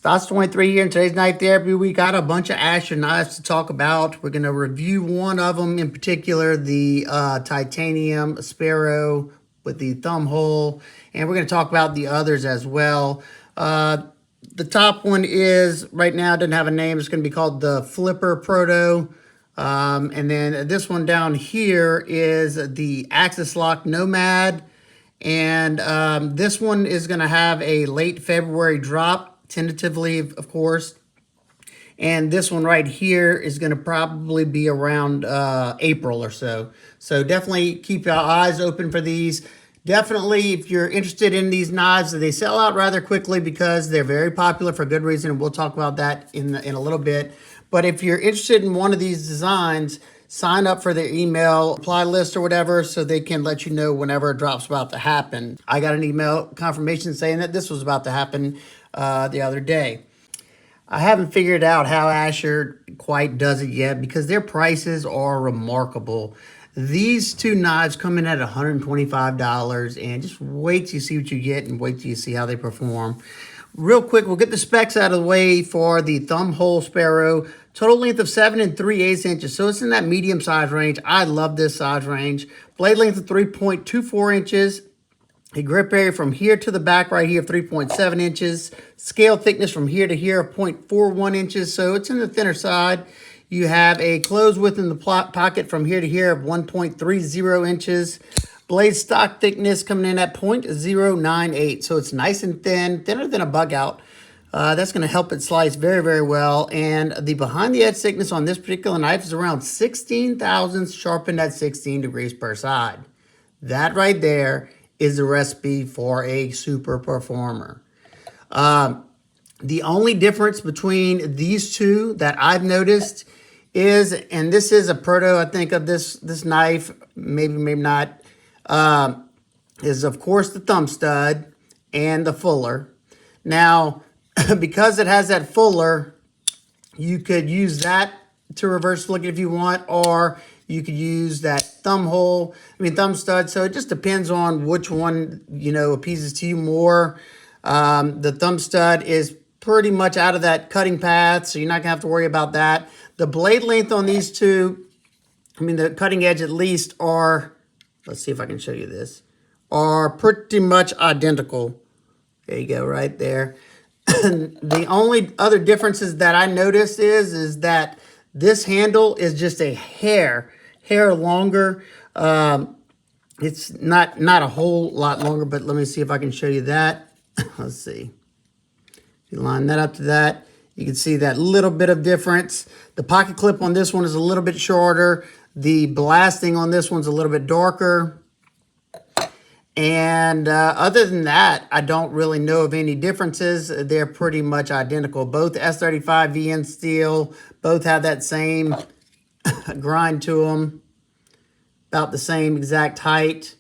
Stats 23 here. In today's knife therapy, we got a bunch of Asher knives to talk about. We're going to review one of them in particular, the titanium Spiro with the thumb hole. And we're going to talk about the others as well. The top one is, right now, doesn't have a name. It's going to be called the Flipper Proto. And then this one down here is the Axis Lock Nomad. And this one is going to have a late February drop, tentatively, of course. And this one right here is going to probably be around April or so. So definitely keep your eyes open for these. Definitely, if you're interested in these knives, they sell out rather quickly because they're very popular for good reason. And we'll talk about that in a little bit. But if you're interested in one of these designs, sign up for their email reply list or whatever so they can let you know whenever a drop's about to happen. I got an email confirmation saying that this was about to happen the other day. I haven't figured out how Asher quite does it yet because their prices are remarkable. These two knives come in at $125, and just wait till you see what you get and wait till you see how they perform. Real quick, we'll get the specs out of the way for the thumb hole Spiro. Total length of 7 3/8 inches, so it's in that medium size range. I love this size range. Blade length of 3.24 inches. A grip area from here to the back right here of 3.7 inches. Scale thickness from here to here of 0.41 inches, so it's in the thinner side. You have a close width in the pocket from here to here of 1.30 inches. Blade stock thickness coming in at 0.098, so it's nice and thin, thinner than a bug out. That's going to help it slice very, very well. And the behind the edge thickness on this particular knife is around 16 thousandths, sharpened at 16 degrees per side. That right there is the recipe for a super performer. The only difference between these two that I've noticed is, and this is a proto, I think, of this knife, maybe not, is of course the thumb stud and the fuller. Now, because it has that fuller, you could use that to reverse flick it if you want, or you could use that thumb stud. So it just depends on which one, appeases to you more. The thumb stud is pretty much out of that cutting path, so you're not gonna have to worry about that. The blade length on these two, the cutting edge at least, are, let's see if I can show you this, are pretty much identical. There you go, right there. The only other differences that I noticed is that this handle is just a hair longer. It's not a whole lot longer, but let me see if I can show you that. Let's see. If you line that up to that, you can see that little bit of difference. The pocket clip on this one is a little bit shorter. The blasting on this one's a little bit darker. And other than that, I don't really know of any differences. They're pretty much identical. Both S35 VN steel, both have that same grind to them, about the same exact height.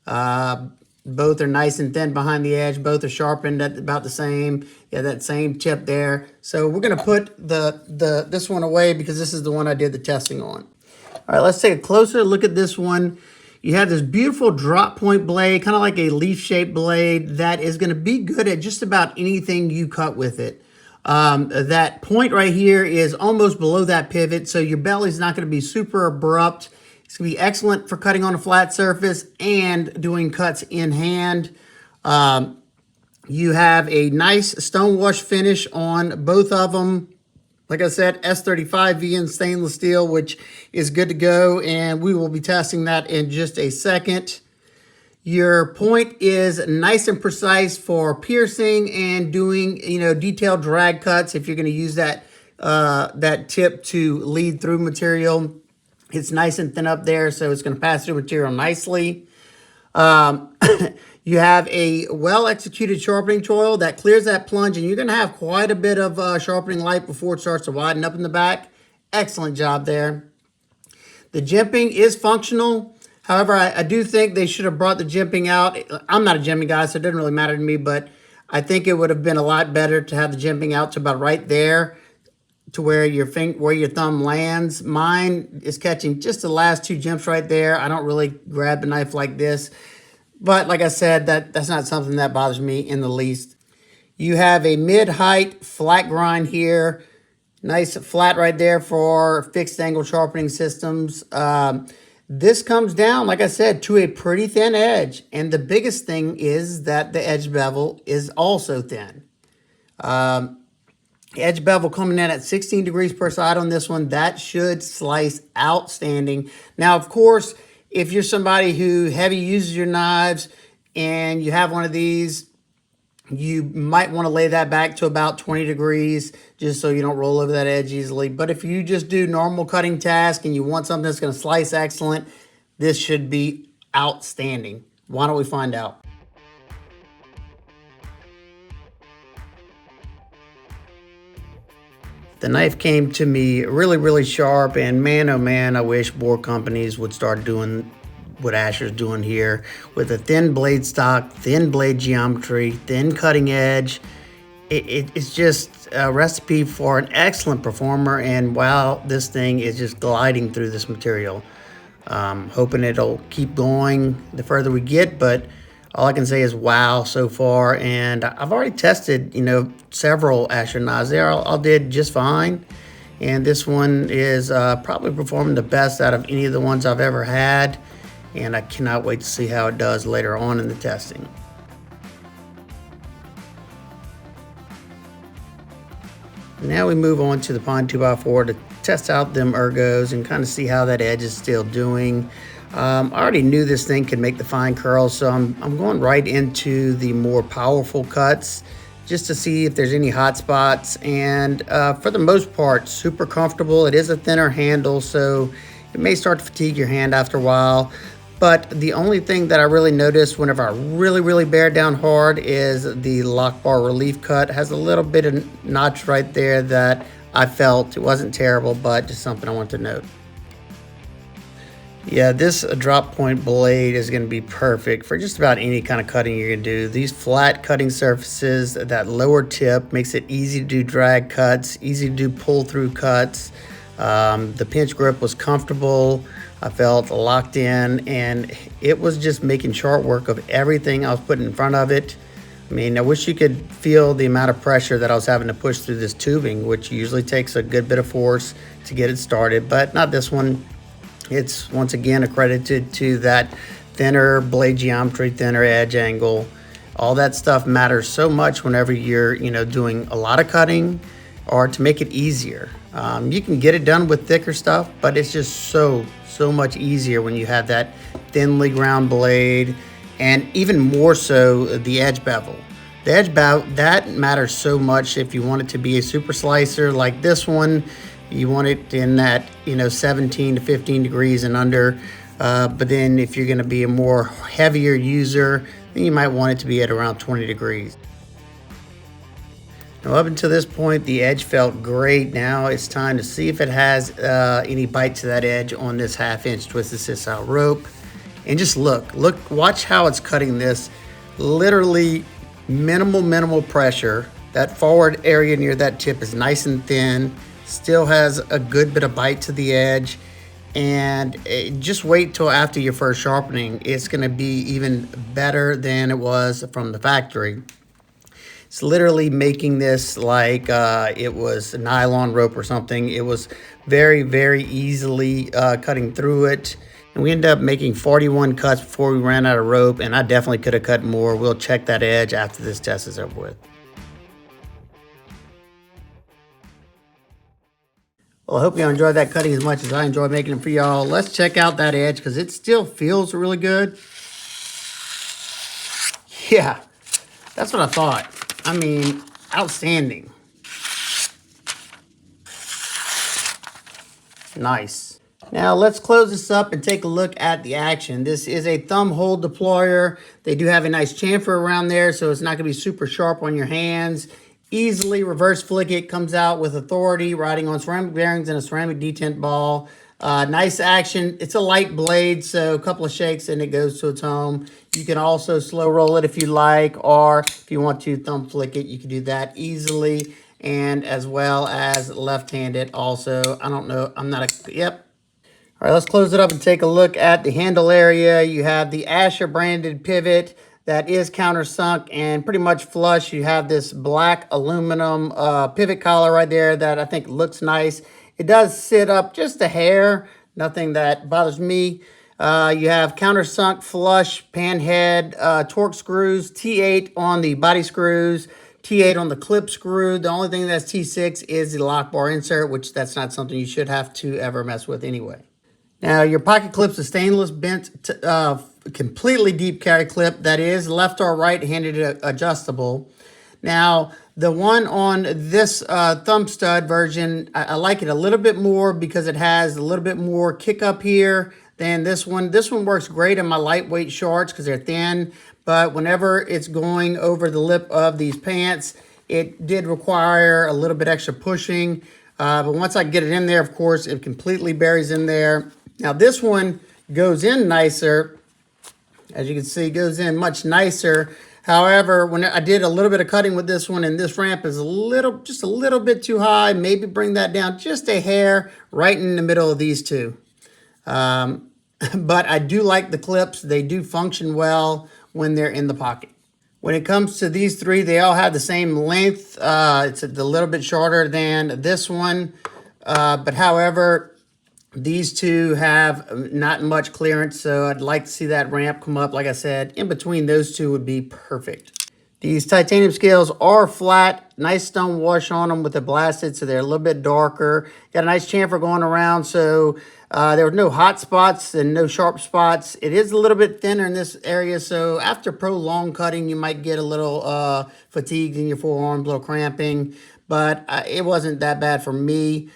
Both are nice and thin behind the edge. Both are sharpened at about the same. Yeah, that same tip there. So we're gonna put this one away because this is the one I did the testing on. All right, let's take a closer look at this one. You have this beautiful drop point blade, kind of like a leaf-shaped blade that is going to be good at just about anything you cut with it. That point right here is almost below that pivot, so your belly's not going to be super abrupt. It's going to be excellent for cutting on a flat surface and doing cuts in hand. You have a nice stonewash finish on both of them. Like I said, S35 VN stainless steel, which is good to go, and we will be testing that in just a second. Your point is nice and precise for piercing and doing, detailed drag cuts. If you're going to use that tip to lead through material, it's nice and thin up there, so it's going to pass through material nicely. You have a well-executed sharpening coil that clears that plunge, and you're going to have quite a bit of sharpening light before it starts to widen up in the back. Excellent job there. The jimping is functional. However, I do think they should have brought the jimping out. I'm not a jimping guy, so it doesn't really matter to me, but I think it would have been a lot better to have the jimping out to about right there, to where your thumb lands. Mine is catching just the last two jimps right there. I don't really grab the knife like this. But like I said, that's not something that bothers me in the least. You have a mid-height flat grind here. Nice flat right there for fixed angle sharpening systems. This comes down, like I said, to a pretty thin edge. And the biggest thing is that the edge bevel is also thin. Edge bevel coming in at 16 degrees per side on this one. That should slice outstanding. Now, of course, if you're somebody who heavy uses your knives and you have one of these, you might want to lay that back to about 20 degrees just so you don't roll over that edge easily. But if you just do normal cutting task and you want something that's going to slice excellent, this should be outstanding. Why don't we find out? The knife came to me really, really sharp, and man, oh man, I wish more companies would start doing what Asher's doing here with a thin blade stock, thin blade geometry, thin cutting edge. It's just a recipe for an excellent performer, and wow, this thing is just gliding through this material. Hoping it'll keep going the further we get, but all I can say is wow so far. And I've already tested, several Asher knives. They all did just fine. And this one is probably performing the best out of any of the ones I've ever had. And I cannot wait to see how it does later on in the testing. Now we move on to the Pine 2x4 to test out them ergos and kind of see how that edge is still doing. I already knew this thing could make the fine curls, so I'm going right into the more powerful cuts just to see if there's any hot spots. And for the most part, super comfortable. It is a thinner handle, so it may start to fatigue your hand after a while. But the only thing that I really noticed whenever I really bear down hard is the lock bar relief cut. It has a little bit of notch right there that I felt. It wasn't terrible, but just something I want to note. Yeah, this drop point blade is going to be perfect for just about any kind of cutting you're going to do. These flat cutting surfaces, that lower tip makes it easy to do drag cuts, easy to do pull through cuts. The pinch grip was comfortable. I felt locked in, and it was just making short work of everything I was putting in front of it. I mean, I wish you could feel the amount of pressure that I was having to push through this tubing, which usually takes a good bit of force to get it started, but not this one. It's once again accredited to that thinner blade geometry, thinner edge angle. All that stuff matters so much whenever you're, doing a lot of cutting or to make it easier. You can get it done with thicker stuff, but it's just so much easier when you have that thinly ground blade, and even more so the edge bevel. The edge bevel, that matters so much if you want it to be a super slicer like this one. You want it in that 17 to 15 degrees and under, but then if you're going to be a more heavier user, then you might want it to be at around 20 degrees. Now, up until this point, the edge felt great. Now it's time to see if it has any bite to that edge on this 1/2-inch twisted sisal rope. And just look, watch how it's cutting this. Literally minimal pressure. That forward area near that tip is nice and thin. Still has a good bit of bite to the edge. And just wait till after your first sharpening. It's going to be even better than it was from the factory. It's literally making this like it was a nylon rope or something. It was very easily cutting through it. And we ended up making 41 cuts before we ran out of rope, and I definitely could have cut more. We'll check that edge after this test is over with. Well, I hope you enjoyed that cutting as much as I enjoyed making it for y'all. Let's check out that edge because it still feels really good. Yeah, that's what I thought. I mean, outstanding. Nice. Now let's close this up and take a look at the action. This is a thumb hole deployer. They do have a nice chamfer around there, so it's not going to be super sharp on your hands. Easily reverse flick it, comes out with authority, riding on ceramic bearings and a ceramic detent ball. Nice action. It's a light blade, so a couple of shakes and it goes to its home. You can also slow roll it if you like, or if you want to thumb flick it, you can do that easily. And as well as left-handed also. I don't know, I'm not a, yep. All right, let's close it up and take a look at the handle area. You have the Asher branded pivot. that is countersunk and pretty much flush. You have this black aluminum pivot collar right there that I think looks nice. It does sit up just a hair, nothing that bothers me. You have countersunk flush pan head torque screws, T8 on the body screws, T8 on the clip screw. The only thing that's T6 is the lock bar insert, which that's not something you should have to ever mess with anyway. Now, your pocket clip's a stainless bent, completely deep carry clip that is left or right-handed adjustable. Now, the one on this thumb stud version, I like it a little bit more because it has a little bit more kick up here than this one. This one works great in my lightweight shorts because they're thin, but whenever it's going over the lip of these pants, it did require a little bit extra pushing. But once I get it in there, of course, it completely buries in there. Now, this one goes in nicer. As you can see, goes in much nicer. However, when I did a little bit of cutting with this one, and this ramp is just a little bit too high, maybe bring that down just a hair right in the middle of these two. But I do like the clips. They do function well when they're in the pocket. When it comes to these three, they all have the same length. It's a little bit shorter than this one. But however, these two have not much clearance, so I'd like to see that ramp come up. Like I said, in between those two would be perfect. These titanium scales are flat, nice stone wash on them with the blasted, so they're a little bit darker. Got a nice chamfer going around, so there were no hot spots and no sharp spots. It is a little bit thinner in this area, so after prolonged cutting, you might get a little fatigued in your forearms, a little cramping, but it wasn't that bad for me.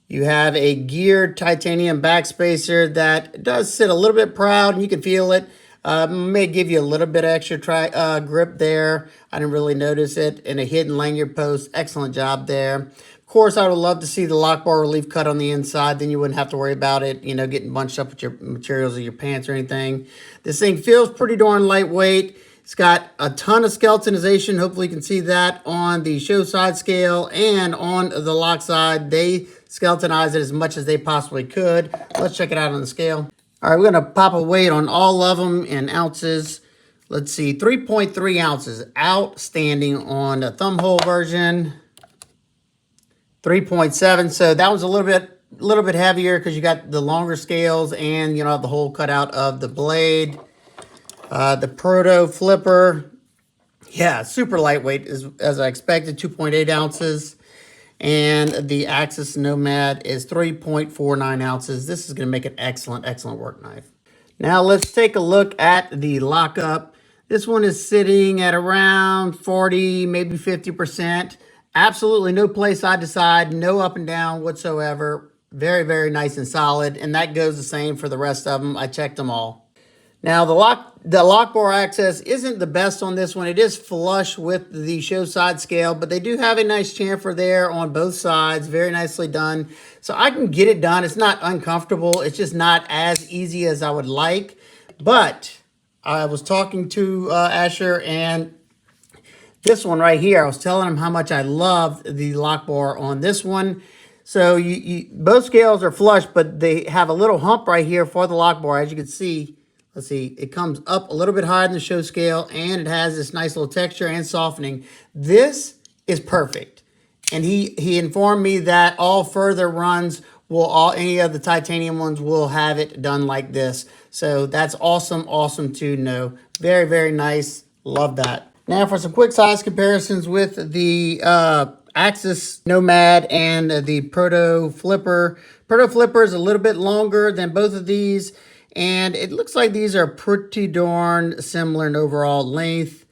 You have a geared titanium backspacer that does sit a little bit proud, and you can feel it. May give you a little bit extra grip there. I didn't really notice it. And a hidden lanyard post. Excellent job there. Of course, I would love to see the lock bar relief cut on the inside. Then you wouldn't have to worry about it, you know, getting bunched up with your materials of your pants or anything. This thing feels pretty darn lightweight. It's got a ton of skeletonization. Hopefully you can see that on the show side scale and on the lock side. They skeletonized it as much as they possibly could. Let's check it out on the scale. All right, we're going to pop a weight on all of them in ounces. Let's see, 3.3 ounces. Outstanding on the thumb hole version. 3.7. So that was a little bit heavier because you got the longer scales and, you know, the hole cut out of the blade. The Proto flipper, yeah, super lightweight as I expected, 2.8 ounces. And the Axis Nomad is 3.49 ounces. This is going to make an excellent, excellent work knife. Now let's take a look at the lockup. This one is sitting at around 40, maybe 50%. Absolutely no play side to side, no up and down whatsoever. Very, very nice and solid. And that goes the same for the rest of them. I checked them all. Now, the lock bar access isn't the best on this one. It is flush with the show side scale, but they do have a nice chamfer there on both sides. Very nicely done. So I can get it done. It's not uncomfortable. It's just not as easy as I would like. But I was talking to Asher, and this one right here, I was telling him how much I loved the lock bar on this one. So both scales are flush, but they have a little hump right here for the lock bar, as you can see. Let's see, it comes up a little bit higher than the show scale, and it has this nice little texture and softening. This is perfect. And he informed me that all further runs any of the titanium ones will have it done like this. So that's awesome, awesome to know. Very, very nice. Love that. Now for some quick size comparisons with the Axis Nomad and the Proto flipper. Proto flipper is a little bit longer than both of these. And it looks like these are pretty darn similar in overall length.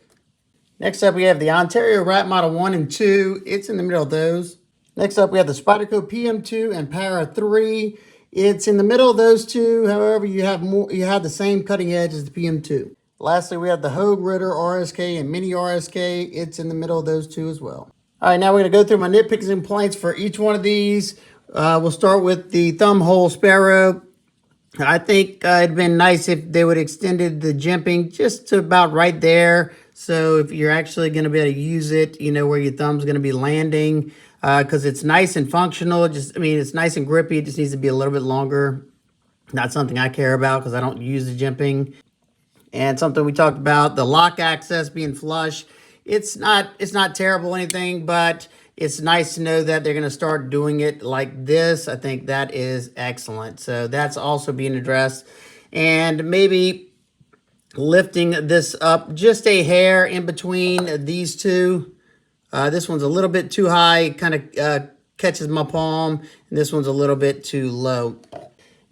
Next up, we have the Ontario Rat Model 1 and 2. It's in the middle of those. Next up, we have the Spyderco PM2 and Para 3. It's in the middle of those two. However, you have the same cutting edge as the PM2. Lastly, we have the Hogue Ritter RSK and Mini RSK. It's in the middle of those two as well. All right, now we're going to go through my nitpicks and complaints for each one of these. We'll start with the thumb hole Sparrow. I think it'd been nice if they would have extended the jimping just to about right there. So if you're actually going to be able to use it, you know, where your thumb's going to be landing, because it's nice and functional. It's nice and grippy. It just needs to be a little bit longer. Not something I care about because I don't use the jimping. And something we talked about, the lock access being flush. It's not terrible or anything, but it's nice to know that they're going to start doing it like this. I think that is excellent. So that's also being addressed. And maybe lifting this up just a hair in between these two. This one's a little bit too high, kind of catches my palm, and this one's a little bit too low.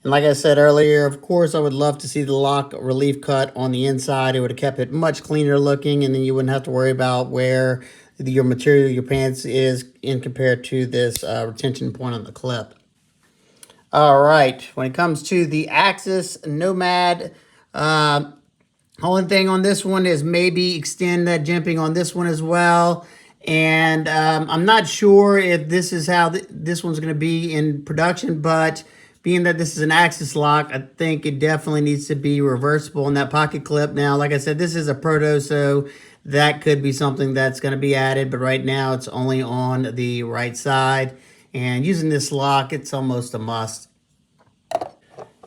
And like I said earlier, of course, I would love to see the lock relief cut on the inside. It would have kept it much cleaner looking, and then you wouldn't have to worry about where your material, your pants is in compared to this retention point on the clip. All right, when it comes to the Axis Nomad, only thing on this one is maybe extend that jimping on this one as well. And I'm not sure if this is how this one's going to be in production, but being that this is an Axis lock, I think it definitely needs to be reversible in that pocket clip. Now, like I said, this is a Proto, so that could be something that's going to be added, but right now it's only on the right side. And using this lock, it's almost a must.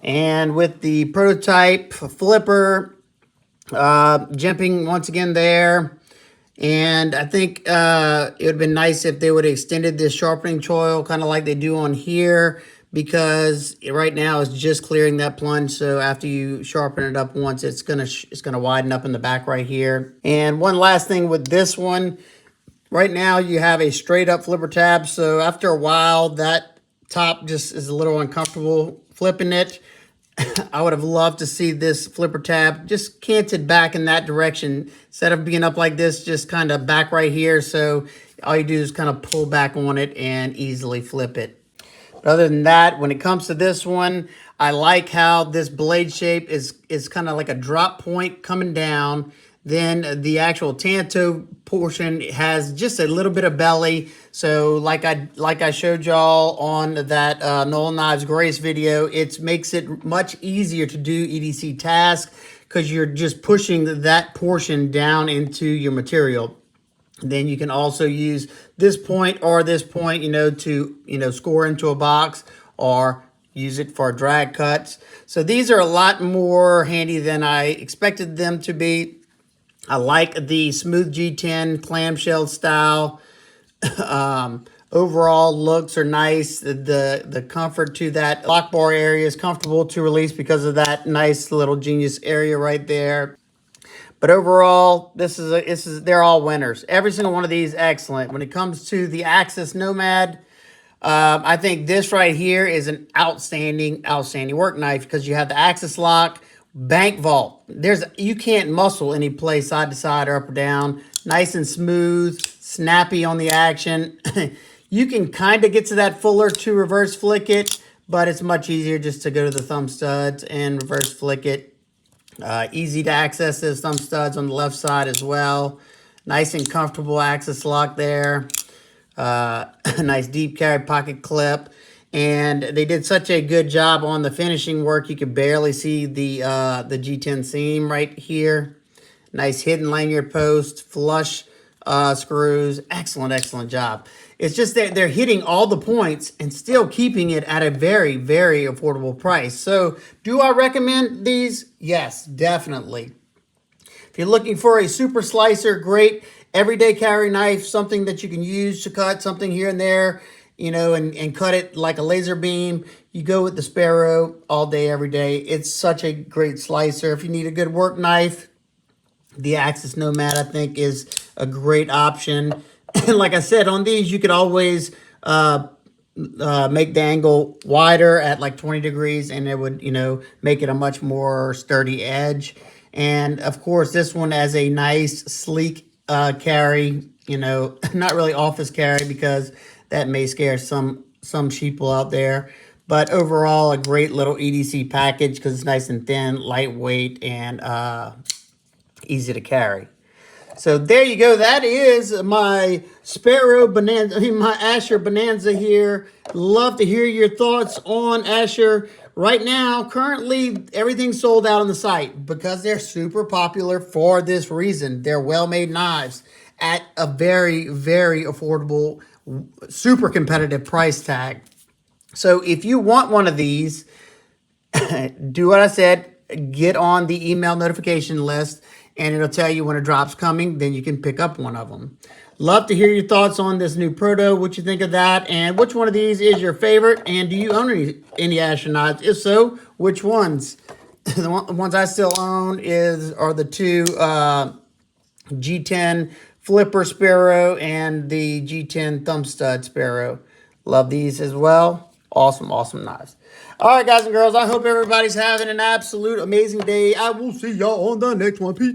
And with the prototype flipper, jimping once again there. And I think it would have been nice if they would have extended this sharpening choil kind of like they do on here, because right now it's just clearing that plunge. So after you sharpen it up once, it's gonna widen up in the back right here. And one last thing with this one, right now you have a straight up flipper tab. So after a while, that top just is a little uncomfortable flipping it. I would have loved to see this flipper tab just canted back in that direction instead of being up like this, just kind of back right here. So all you do is kind of pull back on it and easily flip it. But other than that, when it comes to this one, I like how this blade shape is kind of like a drop point coming down. Then the actual tanto portion has just a little bit of belly. So like I showed y'all on that Noel Knives Grace video, it makes it much easier to do EDC tasks because you're just pushing that portion down into your material. Then you can also use this point or this point, to, score into a box or use it for drag cuts. So these are a lot more handy than I expected them to be. I like the smooth G10 clamshell style. Overall looks are nice. The comfort to that lock bar area is comfortable to release because of that nice little genius area right there. But overall, they're all winners. Every single one of these excellent. When it comes to the Axis Nomad, I think this right here is an outstanding work knife because you have the Axis lock, bank vault. You can't muscle any place side to side or up or down. Nice and smooth, snappy on the action. You can kind of get to that fuller to reverse flick it, but it's much easier just to go to the thumb studs and reverse flick it. Easy to access those thumb studs on the left side as well. Nice and comfortable Axis lock there. Nice deep carry pocket clip. And they did such a good job on the finishing work. You could barely see the G10 seam right here. Nice hidden lanyard post, flush screws. Excellent job. It's just that they're hitting all the points and still keeping it at a very, very affordable price. So do I recommend these? Yes, definitely. If you're looking for a super slicer, great everyday carry knife, something that you can use to cut something here and there, and cut it like a laser beam, you go with the Spiro all day, every day. It's such a great slicer. If you need a good work knife, the Axis Nomad, I think, is a great option. And like I said, on these, you could always make the angle wider at like 20 degrees, and it would, make it a much more sturdy edge. And of course, this one has a nice, sleek carry, not really office carry because that may scare some sheeple out there. But overall, a great little EDC package because it's nice and thin, lightweight, and easy to carry. So there you go. That is my Spiro Bonanza, my Asher Bonanza here. Love to hear your thoughts on Asher. Right now, currently, everything's sold out on the site because they're super popular for this reason. They're well-made knives at a very, very affordable, super competitive price tag. So if you want one of these, do what I said. get on the email notification list, and it'll tell you when a drop's coming. Then you can pick up one of them. Love to hear your thoughts on this new Proto, what you think of that, and which one of these is your favorite, and do you own any Asher knives? If so, which ones? The ones I still own are the two G10 Flipper Sparrow and the G10 Thumb Stud Sparrow. Love these as well. Awesome, awesome knives. All right, guys and girls, I hope everybody's having an absolute amazing day. I will see y'all on the next one. Peace.